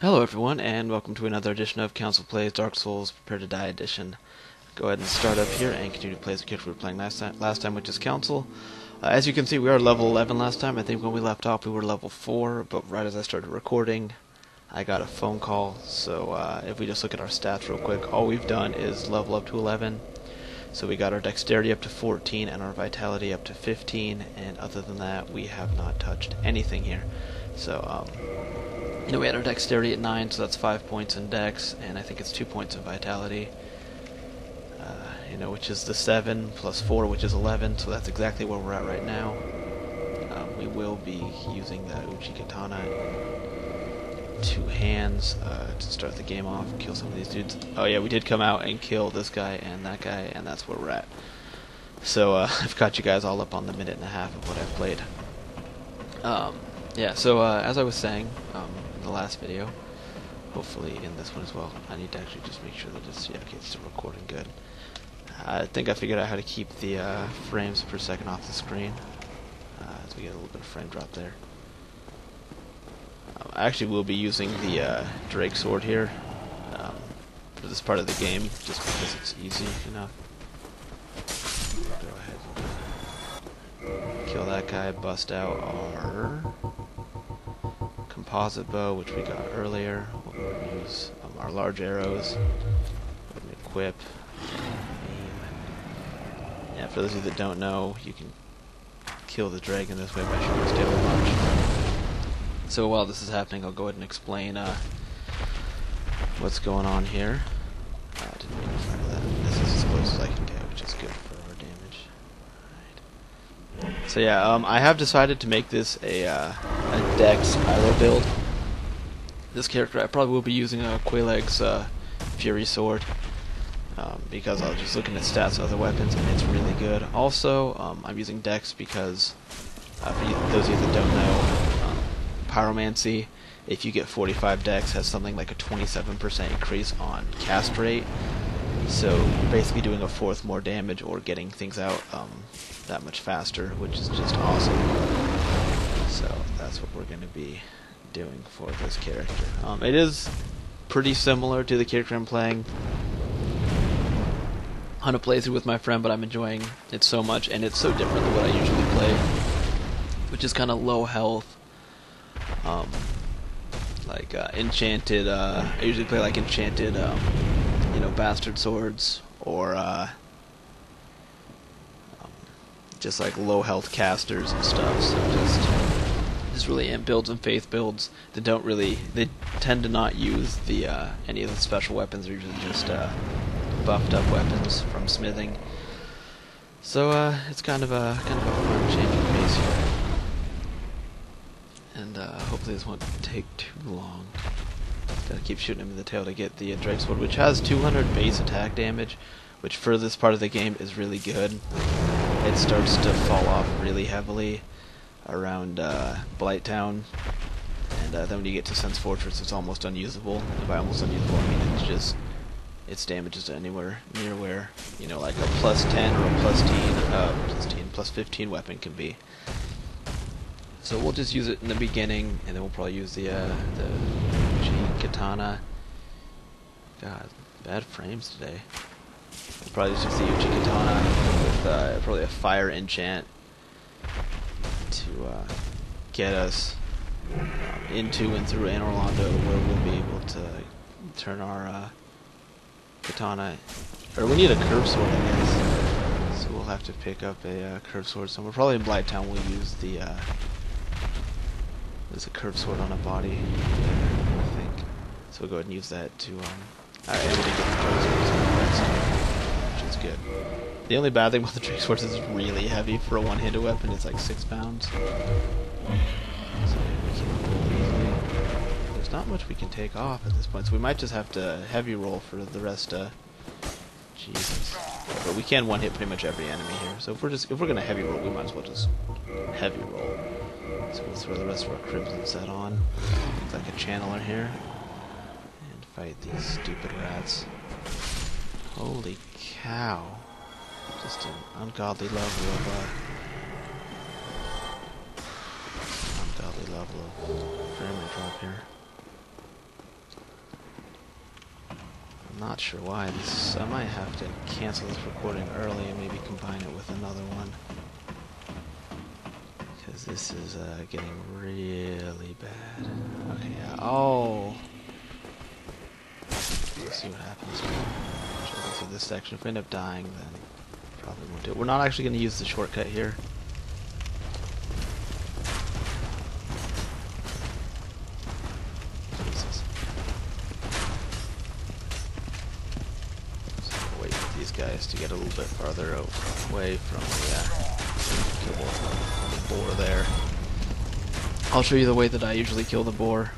Hello everyone, and welcome to another edition of Council Plays Dark Souls Prepare to Die edition. Go ahead and start up here and continue to play as the character we were playing last time, which is Council. As you can see, we are level 11 last time. I think when we left off we were level 4, but right as I started recording, I got a phone call. So if we just look at our stats real quick, all we've done is level up to 11. So we got our dexterity up to 14 and our vitality up to 15, and other than that, we have not touched anything here. So, we had our dexterity at 9, so that's 5 points in dex, and I think it's 2 points in vitality. Which is the 7 plus 4, which is 11, so that's exactly where we're at right now. We will be using the Uchi Katana in 2 hands to start the game off and kill some of these dudes. Oh yeah, we did come out and kill this guy, and that's where we're at. So I've got you guys all up on the minute and a half of what I've played. So as I was saying in the last video, hopefully in this one as well, I need to actually just make sure that it's still recording good. I think I figured out how to keep the frames per second off the screen, as we get a little bit of frame drop there. I actually will be using the Drake sword here for this part of the game, just because it's easy enough. Go ahead and kill that guy, bust out our composite bow, which we got earlier. We'll use our large arrows, equip, aim. Yeah, for those of you that don't know, you can kill the dragon this way by shooting his tail a bunch. So while this is happening, I'll go ahead and explain what's going on here. I didn't mean to fire that. This is as close as I can get, which is good for our damage. Alright. So yeah, I have decided to make this a dex pyro build. This character, I probably will be using a Quaileg's Fury Sword, because I was just looking at stats of other weapons, and it's really good. Also, I'm using dex because, for those of you that don't know, Pyromancy, if you get 45 dex, has something like a 27% increase on cast rate. So you're basically doing a fourth more damage or getting things out that much faster, which is just awesome. So that's what we're going to be doing for this character. It is pretty similar to the character I'm playing on a playthrough with my friend, but I'm enjoying it so much, and it's so different than what I usually play, which is kind of low health. Enchanted, I usually play like enchanted, bastard swords, or just like low health casters and stuff. So just really imp builds and faith builds that don't really, they tend to not use the any of the special weapons. They're usually just buffed up weapons from smithing. So it's kind of a fun change of pace here. And hopefully this won't take too long. Gotta keep shooting him in the tail to get the Drake sword, which has 200 base attack damage, which for this part of the game is really good. It starts to fall off really heavily around Blighttown, and then when you get to Sense Fortress, it's almost unusable. And by almost unusable, I mean its damage is anywhere near where like a plus 10 or a plus 15 weapon can be. So we'll just use it in the beginning, and then we'll probably use the Uchi Katana. God, bad frames today. We'll probably just use the Uchi Katana with probably a fire enchant to get us into and through Anor Londo, where we'll be able to turn our katana. Or we need a curved sword, I guess. So we'll have to pick up a curved sword somewhere. Probably in Blighttown we'll use the there's a curved sword on a body there, I think. So we'll go ahead and use that to, alright, we did get the Drake sword, which is good. The only bad thing about the Drake sword is it's really heavy for a one-handed weapon. It's like 6 pounds. So there's not much we can take off at this point, so we might just have to heavy roll for the rest of... Jesus. But we can one-hit pretty much every enemy here, so if we're gonna heavy roll, we might as well just heavy roll. So we'll throw the rest of our Crimson set on, like a channeler here, and fight these stupid rats. Holy cow. Just an ungodly level of frame rate drop here. I'm not sure why. I might have to cancel this recording early and maybe combine it with another one. Because this is getting really bad. Okay, yeah. Oh! Let's see what happens. Should I go through this section? If we end up dying, then probably won't do it. We're not actually going to use the shortcut here. Jesus. So we'll wait for these guys to get a little bit farther away from the boar there. I'll show you the way that I usually kill the boar.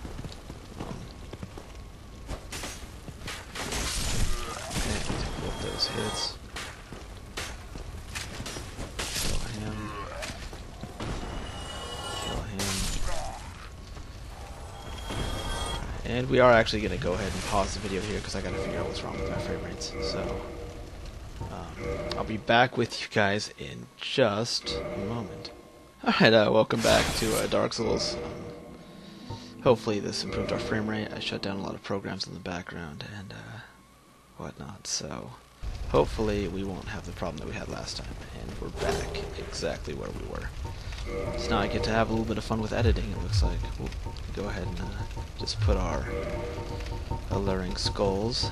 Hits. Kill him. Kill him. And we are actually going to go ahead and pause the video here because I got to figure out what's wrong with my frame rates. So, I'll be back with you guys in just a moment. Alright, welcome back to Dark Souls. Hopefully this improved our frame rate. I shut down a lot of programs in the background and whatnot, so hopefully we won't have the problem that we had last time, and we're back exactly where we were. So now I get to have a little bit of fun with editing, it looks like. We'll go ahead and just put our alluring skulls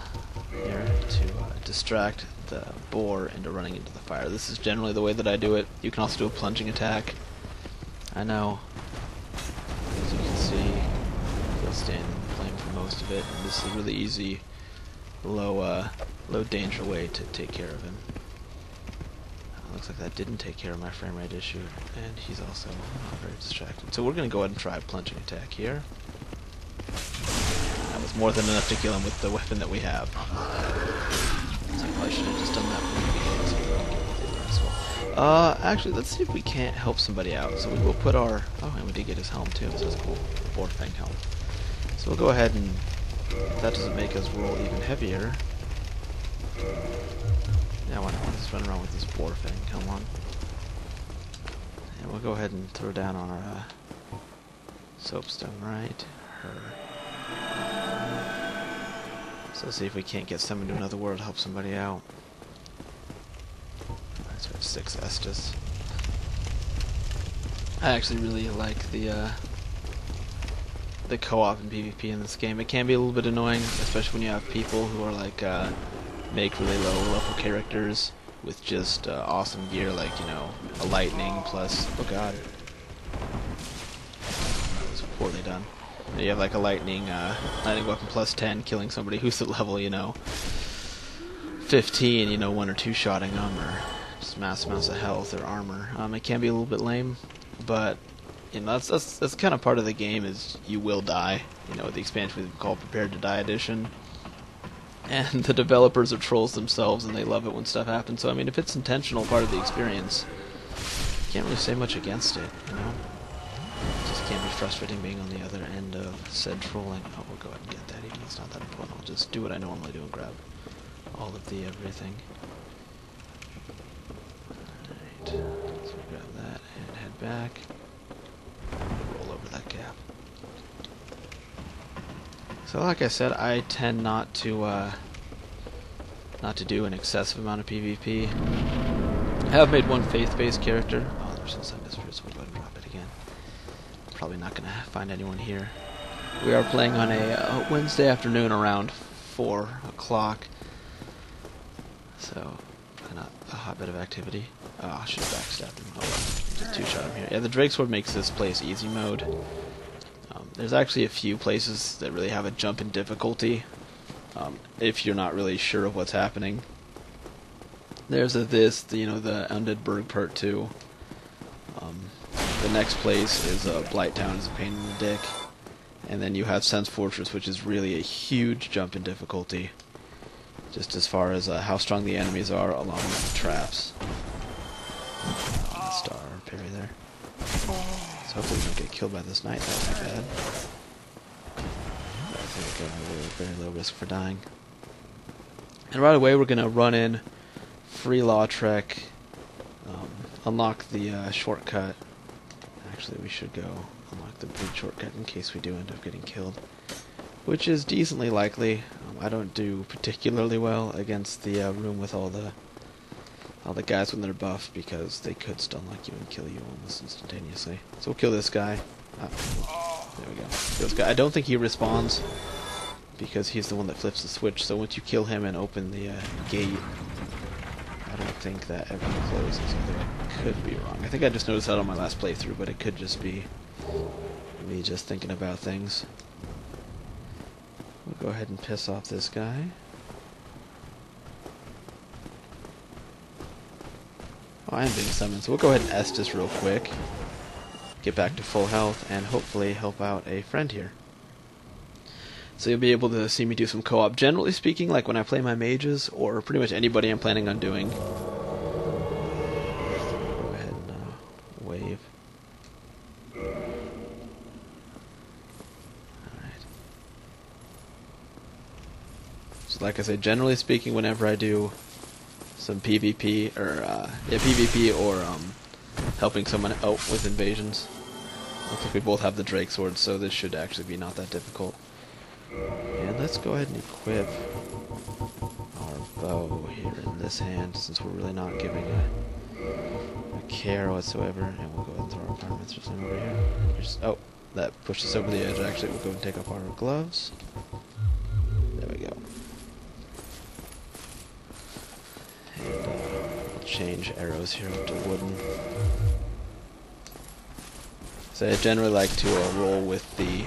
here to distract the boar into running into the fire. This is generally the way that I do it. You can also do a plunging attack. I know, as you can see, he'll stand in the flame for most of it, and this is a really easy, low danger way to take care of him. Looks like that didn't take care of my frame rate issue, and he's also not very distracted. So we're going to go ahead and try a plunging attack here. That was more than enough to kill him with the weapon that we have. So I probably should have just done that from the beginning so we don't get the rest well. Actually, let's see if we can't help somebody out. So we will put our... Oh, and we did get his helm too, so that's cool. The boar fang helm. So we'll go ahead and... If that doesn't make us roll even heavier... Yeah, why not? Let's run around with this boar fang. Come on. And we'll go ahead and throw down on our soapstone, right? So see if we can't get someone to another world to help somebody out. Alright, so we have 6 Estus. I actually really like the co-op and PvP in this game. It can be a little bit annoying, especially when you have people who are like make really low level characters with just awesome gear, like, you know, a lightning plus... Oh god. That was poorly done. And you have like a lightning weapon plus 10, killing somebody who's at level, you know, 15, you know, 1 or 2 shotting them, or just massive amounts of health or armor. It can be a little bit lame, but, you know, that's kind of part of the game, is you will die. You know, the expansion we call Prepared to Die Edition. And the developers are trolls themselves, and they love it when stuff happens. So, I mean, if it's intentional part of the experience, you can't really say much against it, you know? It just can't be frustrating being on the other end of said trolling. Oh, we'll go ahead and get that, even though it's not that important. I'll just do what I normally do and grab all of the everything. Alright, so we grab that and head back. Roll over that gap. So like I said, I tend not to do an excessive amount of PvP. I have made one faith-based character. Oh, there's some mystery, so we'll go ahead and drop it again. Probably not going to find anyone here. We are playing on a Wednesday afternoon around 4 o'clock. So, not a hot bit of activity. Oh, I should have backstabbed him. Oh well, just 2-shot him here. Yeah, the Drake Sword makes this place easy mode. There's actually a few places that really have a jump in difficulty, if you're not really sure of what's happening. There's the Undead Burg Part 2. The next place is Blight Town, is a pain in the dick. And then you have Sense Fortress, which is really a huge jump in difficulty, just as far as how strong the enemies are, along with the traps. Star parry there. So hopefully we don't get killed by this knight, that would be bad. But I think we're very low risk for dying. And right away we're going to run in, free law trek, unlock the shortcut. Actually, we should go unlock the brute shortcut in case we do end up getting killed, which is decently likely. I don't do particularly well against the room with all the guys when they're buff, because they could stun lock you and kill you almost instantaneously. So we'll kill this guy. There we go. Kill this guy. I don't think he respawns, because he's the one that flips the switch. So once you kill him and open the gate, I don't think that ever closes. Although I could be wrong. I think I just noticed that on my last playthrough, but it could just be me just thinking about things. We'll go ahead and piss off this guy. Oh, I am being summoned, so we'll go ahead and Estus real quick. Get back to full health, and hopefully help out a friend here. So you'll be able to see me do some co-op. Generally speaking, like when I play my mages, or pretty much anybody I'm planning on doing. Go ahead and wave. Alright. So like I said, generally speaking, whenever I do some PvP, or PvP, or helping someone out with invasions. Looks like we both have the Drake Sword, so this should actually be not that difficult. And let's go ahead and equip our bow here in this hand, since we're really not giving a care whatsoever. And we'll go ahead and throw our Fire Mistress in over here. Oh, that pushed us over the edge. Actually, we'll go and take off our gloves. There we go. And we'll change arrows here up to wooden. So I generally like to roll with the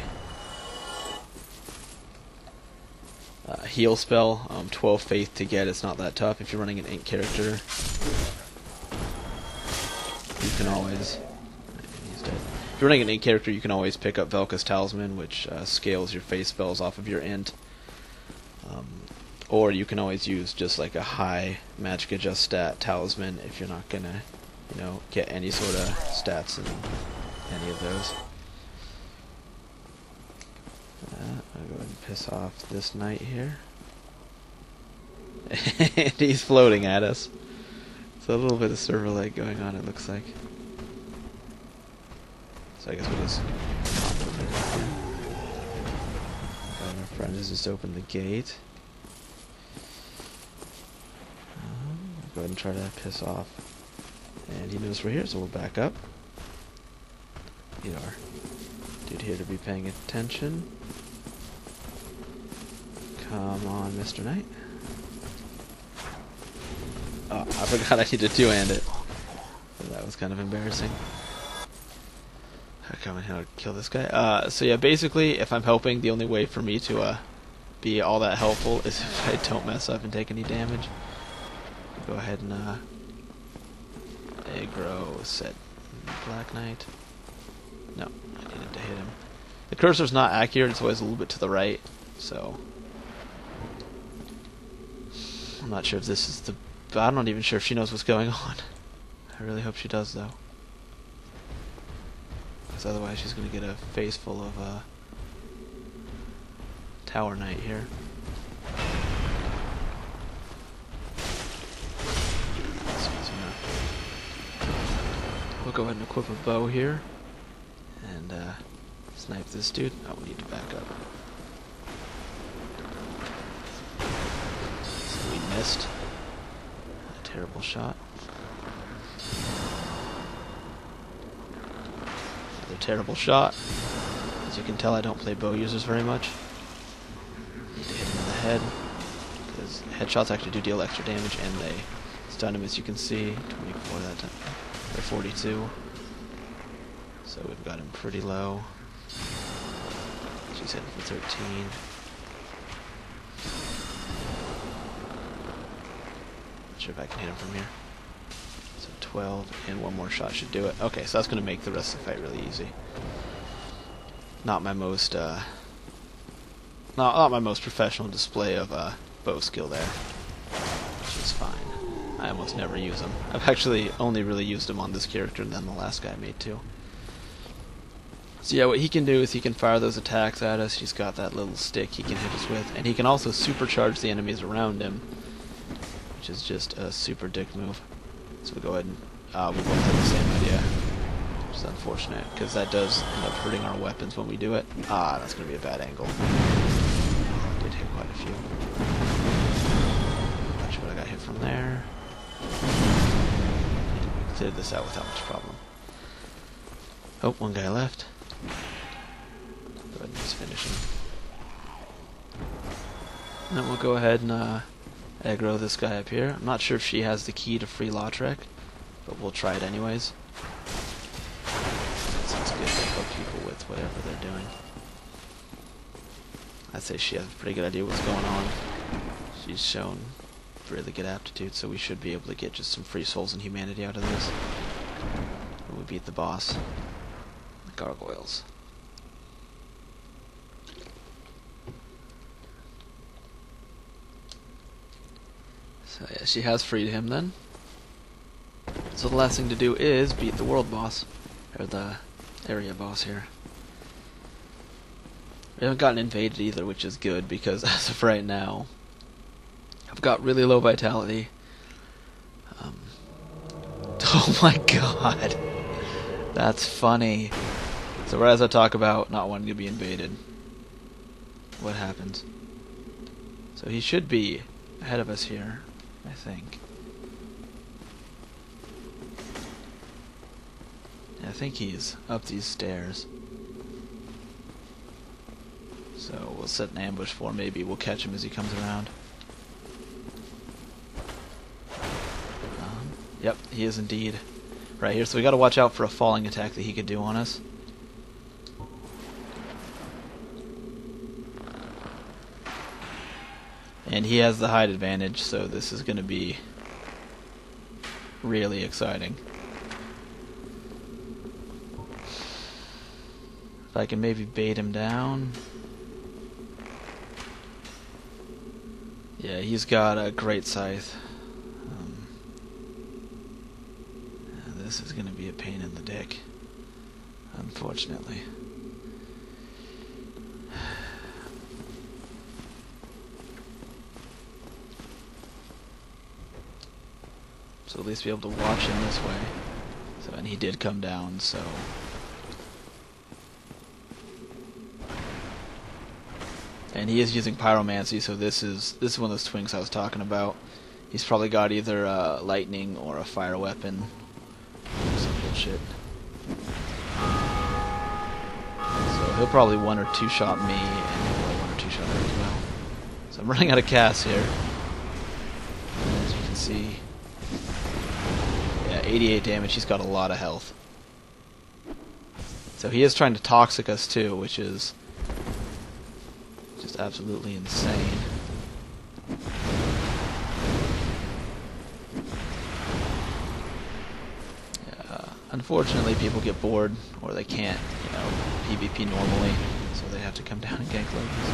heal spell. 12 faith to get. It's not that tough. If you're running an ink character, you can always... He's dead. If you're running an ink character, you can always pick up Velka's Talisman, which scales your faith spells off of your int. Or you can always use just like a high magic adjust stat talisman if you're not gonna, get any sort of stats in any of those. I'll go ahead and piss off this knight here. And he's floating at us. So a little bit of server lag going on, it looks like. So I guess we'll just compliment him. And our friend has just opened the gate. I'll go ahead and try to piss off. And he knows we're here, so we'll back up. Need our dude here to be paying attention. Come on, Mr. Knight. Oh, I forgot I need to two-hand it. So that was kind of embarrassing. I'll come in here and kill this guy. So yeah, basically, if I'm helping, the only way for me to be all that helpful is if I don't mess up and take any damage. Go ahead and aggro set Black Knight. No, I needed to hit him. The cursor's not accurate, it's always a little bit to the right, so I'm not sure if this is the... I'm not even sure if she knows what's going on. I really hope she does, though. Because otherwise she's going to get a face full of Tower Knight here. We'll go ahead and equip a bow here. And snipe this dude. Oh, we need to back up. So we missed. A terrible shot. Another terrible shot. As you can tell, I don't play bow users very much. Need to hit him in the head, because headshots actually do deal extra damage, and they stun him, as you can see. 24 that time. Or 42. So we've got him pretty low. She's hitting for 13. Not sure if I can hit him from here. So 12, and one more shot should do it. Okay, so that's going to make the rest of the fight really easy. Not my most, not my most professional display of bow skill there, which is fine. I almost never use them. I've actually only really used them on this character and then the last guy I made too. So yeah, what he can do is he can fire those attacks at us. He's got that little stick he can hit us with, and he can also supercharge the enemies around him, which is just a super dick move. So we'll go ahead and we both have the same idea, which is unfortunate because that does end up hurting our weapons when we do it. That's going to be a bad angle. Did hit quite a few. cleared this out without much problem. Oh, one guy left. Go ahead and just finish him. And then we'll go ahead and aggro this guy up here. I'm not sure if she has the key to free Lautrec, but we'll try it anyways. It seems good to help people with whatever they're doing. I'd say she has a pretty good idea what's going on. She's shown really good aptitude, so we should be able to get just some free souls and humanity out of this. When we beat the boss. The gargoyles. So yeah, she has freed him then. So the last thing to do is beat the world boss. Or the area boss here. We haven't gotten invaded either, which is good, because as of right now, I've got really low vitality. Oh my god. That's funny. So as I talk about not wanting to be invaded, what happens? So he should be ahead of us here, I think. Yeah, I think he's up these stairs. So we'll set an ambush for him. Maybe we'll catch him as he comes around. Yep, he is indeed right here. So we got to watch out for a falling attack that he could do on us. And he has the height advantage, so this is going to be really exciting. If I can maybe bait him down. Yeah, he's got a great scythe. This is going to be a pain in the dick, unfortunately. So at least be able to watch him this way. So, and he did come down, so... And he is using pyromancy, so this is one of those twinks I was talking about. He's probably got either a lightning or a fire weapon. Some bullshit. So he'll probably one or two shot me, and he'll probably one or two shot her as well. So I'm running out of cast here. As you can see. Yeah, 88 damage, he's got a lot of health. So he is trying to toxic us too, which is just absolutely insane. Unfortunately, people get bored, or they can't, PvP normally, so they have to come down and gank levels.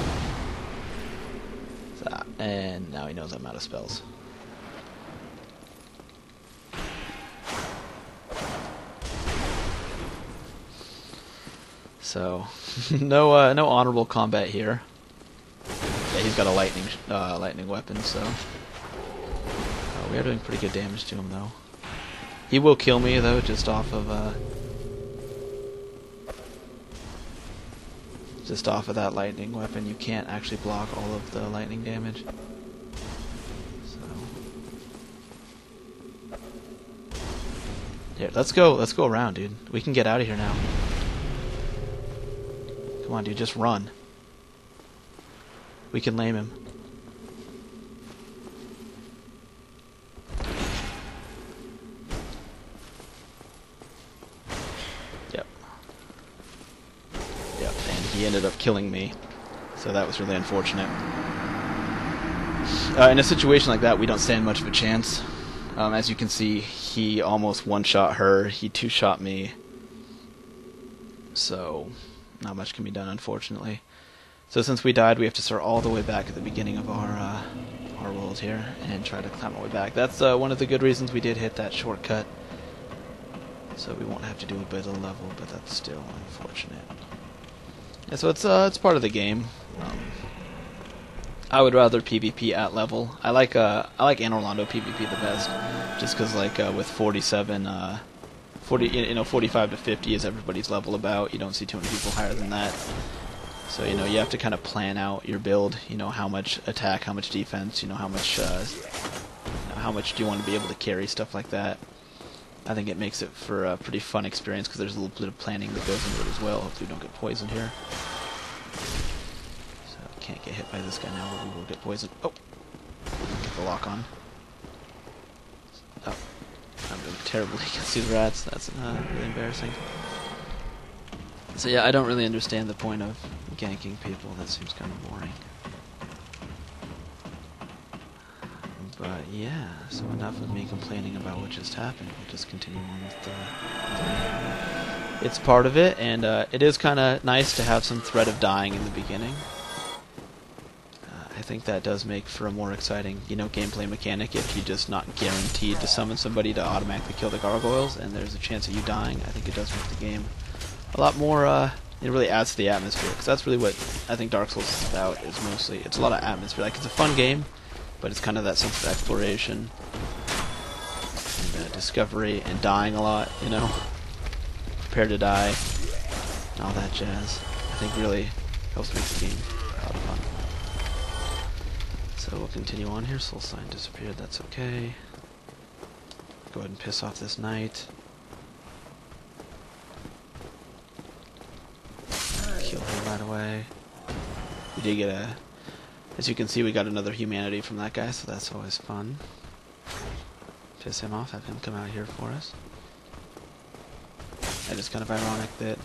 So, and now he knows I'm out of spells. So, no honorable combat here. Yeah, he's got a lightning weapon, so we are doing pretty good damage to him, though. He will kill me, though, just off of that lightning weapon. You can't actually block all of the lightning damage. So here, let's go around, dude. We can get out of here now. Come on, dude, just run. We can lame him. He ended up killing me, so that was really unfortunate. In a situation like that, we don't stand much of a chance. As you can see, he almost one-shot her, he two-shot me, so not much can be done, unfortunately. So since we died, we have to start all the way back at the beginning of our world here, and try to climb our way back. That's one of the good reasons we did hit that shortcut, so we won't have to do a bit of level, but that's still unfortunate. Yeah, so it's part of the game. I would rather PvP at level. I like Anor Londo PvP the best, just because with 47, 45 to 50 is everybody's level about. You don't see too many people higher than that. So you have to kind of plan out your build. How much attack, how much defense. How much do you want to be able to carry, stuff like that. I think it makes it for a pretty fun experience because there's a little bit of planning that goes into it as well. Hopefully we don't get poisoned here. So can't get hit by this guy now, but we will get poisoned. Oh! Get the lock on. Oh. I'm doing terribly against these rats. That's really embarrassing. So yeah, I don't really understand the point of ganking people. That seems kind of boring. But yeah, so enough of me complaining about what just happened. We'll just continue on with the game. It's part of it, and it is kind of nice to have some threat of dying in the beginning. I think that does make for a more exciting, gameplay mechanic if you're just not guaranteed to summon somebody to automatically kill the gargoyles, and there's a chance of you dying. I think it does make the game a lot more, it really adds to the atmosphere, because that's really what I think Dark Souls is about, is mostly, it's a lot of atmosphere. Like, it's a fun game, but it's kind of that sense of exploration, and discovery, and dying a lot, prepare to die, and all that jazz. I think really helps make the game a lot of fun. So we'll continue on here. Soul Sign disappeared, that's okay. Go ahead and piss off this knight. Kill him right away. We did get as you can see, we got another humanity from that guy, so that's always fun. Piss him off, have him come out here for us. And it's kind of ironic that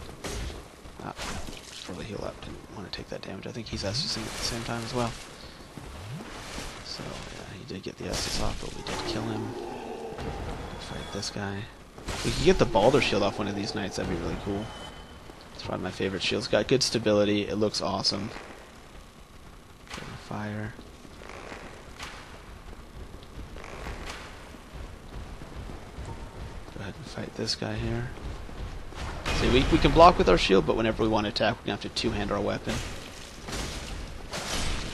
probably heal up, didn't want to take that damage. I think he's Essing at the same time as well. So yeah, he did get the Estus off, but we did kill him. Fight this guy. If we could get the Balder shield off one of these knights, that'd be really cool. It's probably my favorite shield. It's got good stability, it looks awesome. Fire. Go ahead and fight this guy here. See, we can block with our shield, but whenever we want to attack, we're going to have to two-hand our weapon.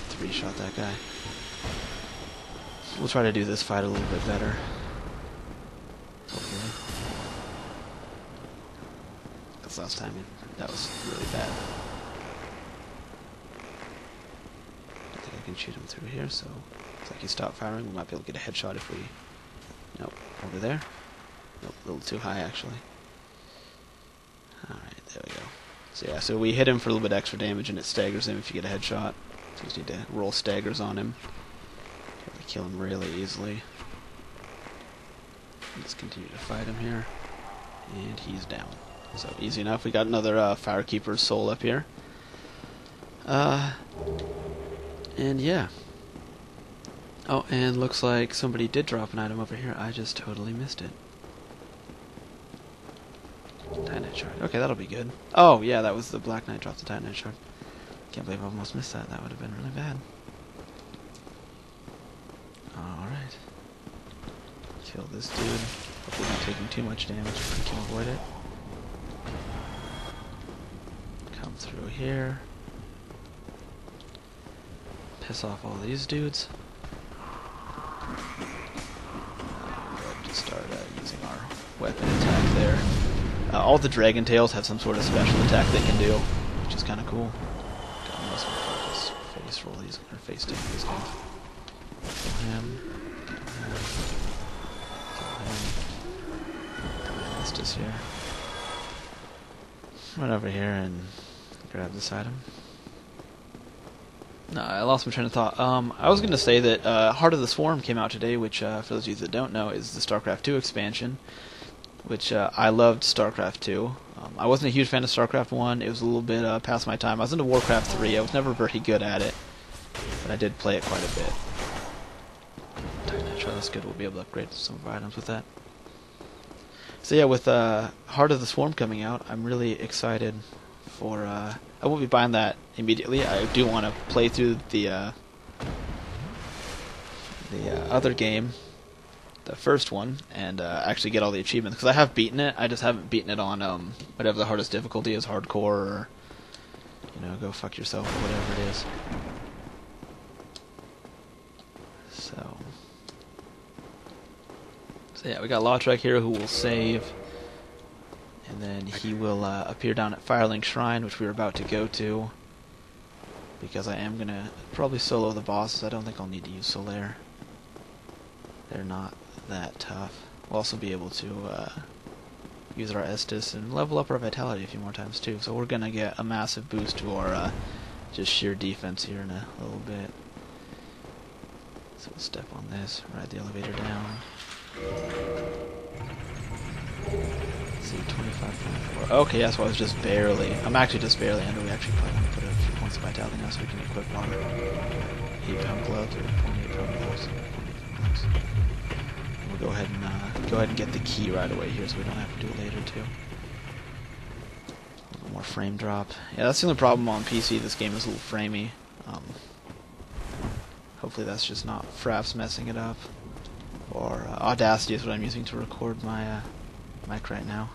Three-shot that guy. We'll try to do this fight a little bit better. Hopefully. Because last time that was really bad. I think I can shoot him through here, so looks like he stopped firing. We might be able to get a headshot if we... Nope. Over there? Nope, a little too high, actually. Alright, there we go. So yeah, so we hit him for a little bit extra damage, and it staggers him if you get a headshot. So you just need to roll staggers on him. Kill him really easily. Let's continue to fight him here. And he's down. So easy enough. We got another Firekeeper's soul up here. And yeah. Oh, and looks like somebody did drop an item over here. I just totally missed it. Titanite shard. Okay, that'll be good. Oh, yeah, that was the Black Knight dropped the Titanite shard. Can't believe I almost missed that. That would have been really bad. Alright. Kill this dude. Hopefully not taking too much damage if we can avoid it. Come through here. Piss off all these dudes. Just start using our weapon attack there. All the Dragon Tails have some sort of special attack they can do, which is kind of cool. God, I'm also gonna focus face roll these, or face take these guys. Kill him. Let's just here. Run over here and grab this item. No, I lost my train of thought. I was going to say that Heart of the Swarm came out today, which, for those of you that don't know, is the StarCraft 2 expansion, which I loved StarCraft 2. I wasn't a huge fan of StarCraft 1. It was a little bit past my time. I was into Warcraft 3. I was never very good at it, but I did play it quite a bit. That's good. We'll be able to upgrade some of our items with that. So yeah, with Heart of the Swarm coming out, I'm really excited for... I won't be buying that immediately. I do want to play through the other game, the first one, and actually get all the achievements. Because I have beaten it, I just haven't beaten it on whatever the hardest difficulty is, hardcore, or go fuck yourself, or whatever it is. So yeah, we got Lautrec here who will save, and then he will appear down at Firelink Shrine, which we were about to go to, because I am going to probably solo the bosses. I don't think I'll need to use Solaire. They're not that tough. we'll also be able to use our Estus and level up our Vitality a few more times too. So we're gonna get a massive boost to our just sheer defense here in a little bit. So we'll step on this, ride the elevator down. Let's see, 25.4. Okay, yeah, so I was just barely. I'm actually just barely under. We actually probably want to put a few points of Vitality now so we can equip our 8-pound gloves or 0.8-pound gloves. We'll go ahead and get the key right away here, so we don't have to do it later too. A little more frame drop. Yeah, that's the only problem on PC. This game is a little framey. Hopefully that's just not Fraps messing it up, or Audacity is what I'm using to record my mic right now.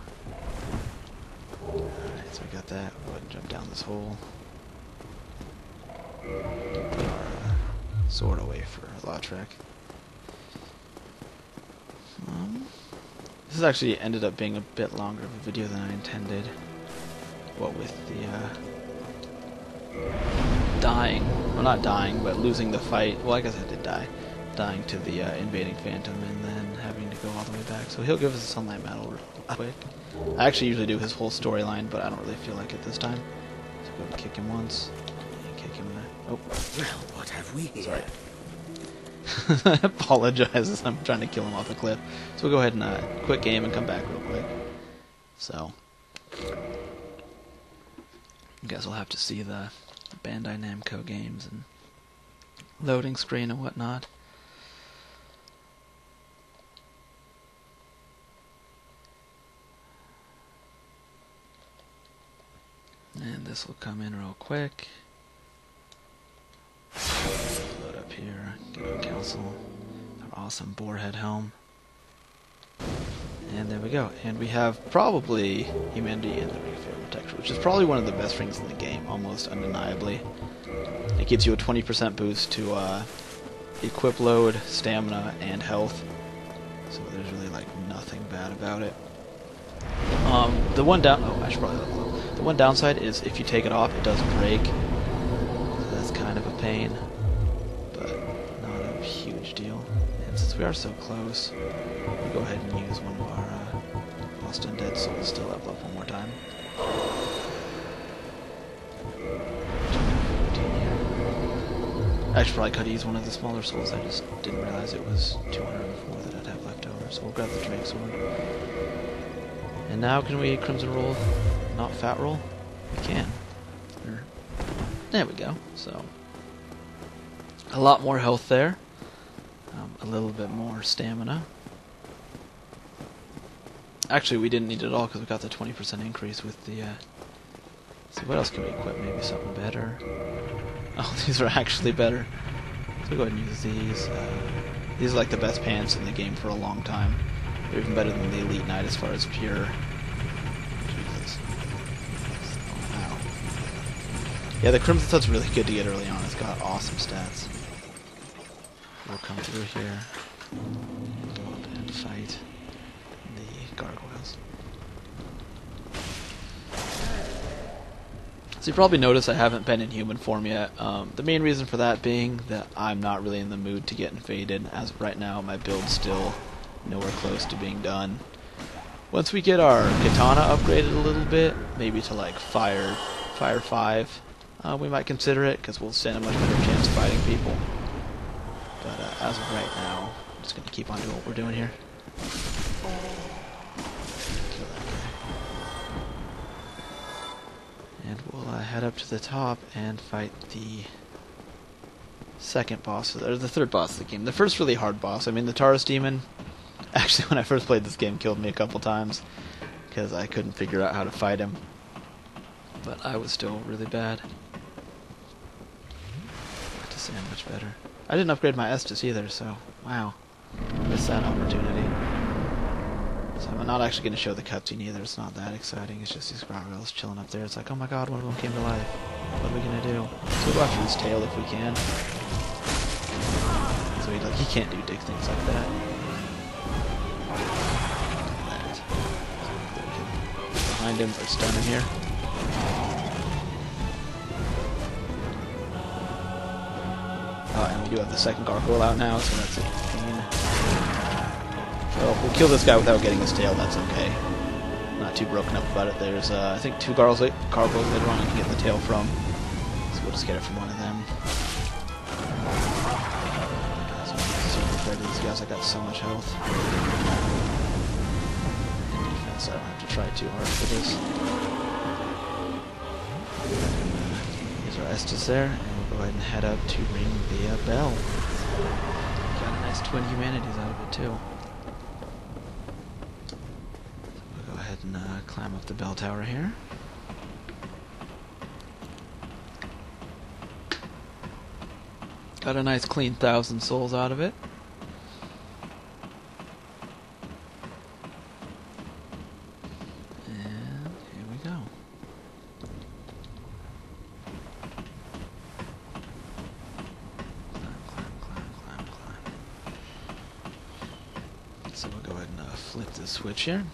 Alright, so we got that. We'll go ahead and jump down this hole. Put our sword away for Lautrec. This has actually ended up being a bit longer of a video than I intended. What with the dying, well not dying, but losing the fight. Well, I guess I did die. Dying to the invading Phantom and then having to go all the way back. So he'll give us a Sunlight Medal real quick. I actually usually do his whole storyline, but I don't really feel like it this time. So go and kick him once. And kick him oh. Well, what have we here? Sorry. Apologizes. I'm trying to kill him off a cliff. So we'll go ahead and quit game and come back real quick. So, I guess we'll have to see the Bandai Namco games and loading screen and whatnot. And this will come in real quick. Load up here, get on Council, our awesome boarhead helm. And there we go. And we have probably Humanity and the Ring of Fatal Protection, which is probably one of the best rings in the game, almost undeniably. It gives you a 20% boost to equip load, stamina, and health. So there's really like nothing bad about it. The one the one downside is if you take it off, it does break. So that's kind of a pain, but not a huge deal. And since we are so close, we'll go ahead and use one of our Lost Undead Souls to level up one more time. I actually probably could use one of the smaller souls. I just didn't realize it was 204 that I'd have left over. So we'll grab the Drake Sword. And now can we Crimson Roll, not Fat Roll? We can. There we go. So a lot more health there. A little bit more stamina. Actually, we didn't need it at all because we got the 20% increase with the... see, what else can we equip? Maybe something better. Oh, these are actually better. So we'll go ahead and use these. These are like the best pants in the game for a long time. They're even better than the Elite Knight as far as pure... Jesus. Wow. Yeah, the Crimson Studd's really good to get early on. It's got awesome stats. We'll come through here and go up and fight the gargoyles. So you probably notice I haven't been in human form yet. The main reason for that being that I'm not really in the mood to get invaded. As of right now, my build's still nowhere close to being done. Once we get our katana upgraded a little bit, maybe to like Fire 5, we might consider it, because we'll stand a much better chance of fighting people. But as of right now, I'm just going to keep on doing what we're doing here. Kill that guy. And we'll head up to the top and fight the second boss, or the third boss of the game. The first really hard boss. I mean, the Taurus Demon, actually when I first played this game, killed me a couple times because I couldn't figure out how to fight him. But I was still really bad. Not to say I'm much better. I didn't upgrade my Estus either, so wow, missed that opportunity. So I'm not actually going to show the cutscene either. It's not that exciting. It's just these gargoyles chilling up there. It's like, oh my god, one of them came to life. What are we going to do? So we'll go after his tail if we can. So he can't do dick things like that. Behind him or stun him here. Oh, and we do have the second gargoyle out now, so that's a pain. So if we kill this guy without getting his tail, that's okay. Not too broken up about it. There's, I think, 2 gargoyles later on I can get the tail from. So we'll just get it from one of them. Super afraid of these guys. I got so much health. And defense, I don't have to try too hard for this. Here's our Estes there, and we'll go ahead and head up to ring the bell. Got a nice twin humanities out of it too. We'll go ahead and climb up the bell tower here. Got a nice clean 1,000 souls out of it. And here we go. Climb. So we'll go ahead and flip this switch here.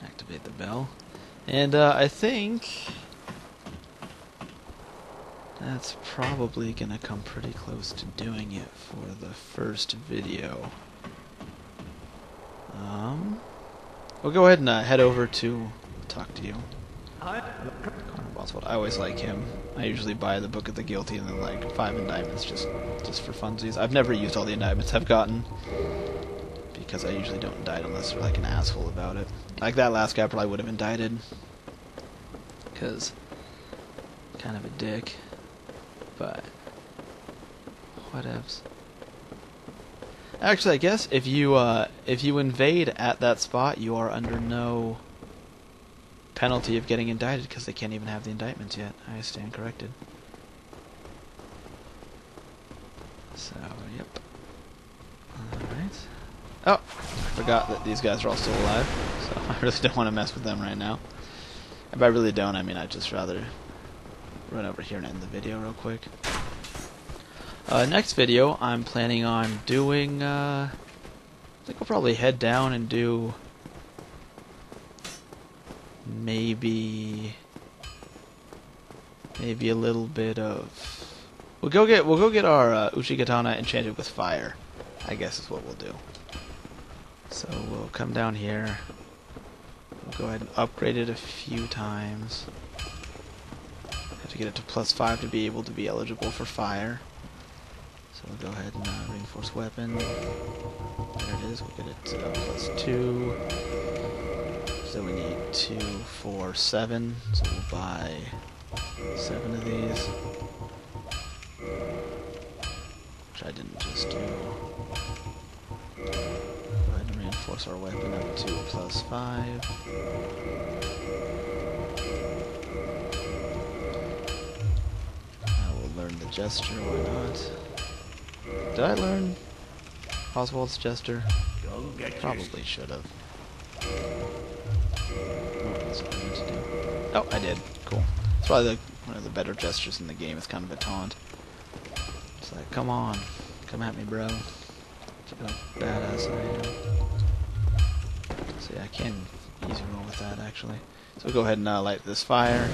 Activate the bell. And I think that's probably going to come pretty close to doing it for the first video. We'll go ahead and head over to talk to you. Connor Boswell. I always like him. I usually buy the Book of the Guilty and then like 5 indictments just for funsies. I've never used all the indictments I've gotten because I usually don't indict unless they're like an asshole about it. Like that last guy probably would have indicted because kind of a dick. But whatevs. Actually, I guess if you invade at that spot, you are under no penalty of getting indicted because they can't even have the indictments yet. I stand corrected. So, yep. Alright. Oh! I forgot that these guys are all still alive, so I really don't want to mess with them right now. If I really don't, I mean, I'd just rather run over here and end the video real quick. Next video, I'm planning on doing, I think I'll probably head down and do maybe a little bit of... We'll go get our Uchigatana enchanted with fire, I guess is what we'll do. So we'll come down here, we'll go ahead and upgrade it a few times. Have to get it to +5 to be able to be eligible for fire. So we'll go ahead and reinforce weapon. There it is, we'll get it to +2. So we need 2, 4, 7. So we'll buy 7 of these. Which I didn't just do. Go ahead and reinforce our weapon up to +5. Now we'll learn the gesture, why not? Did I learn Oswald's gesture? Probably should have. Oh, I did. Cool. It's probably one of the better gestures in the game. It's kind of a taunt. It's like, come on. Come at me, bro. Look how badass I am. So yeah, I can easy roll with that, actually. So we'll go ahead and light this fire.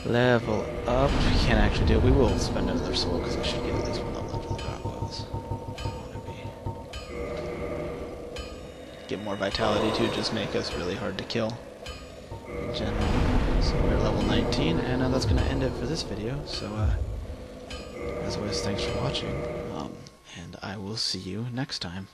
Level up. We can't actually do it. We will spend another soul because we should get at least one level up for the gargoyles. Get more vitality to just make us really hard to kill in general. So we're level 19, and that's going to end it for this video. So as always, thanks for watching, and I will see you next time.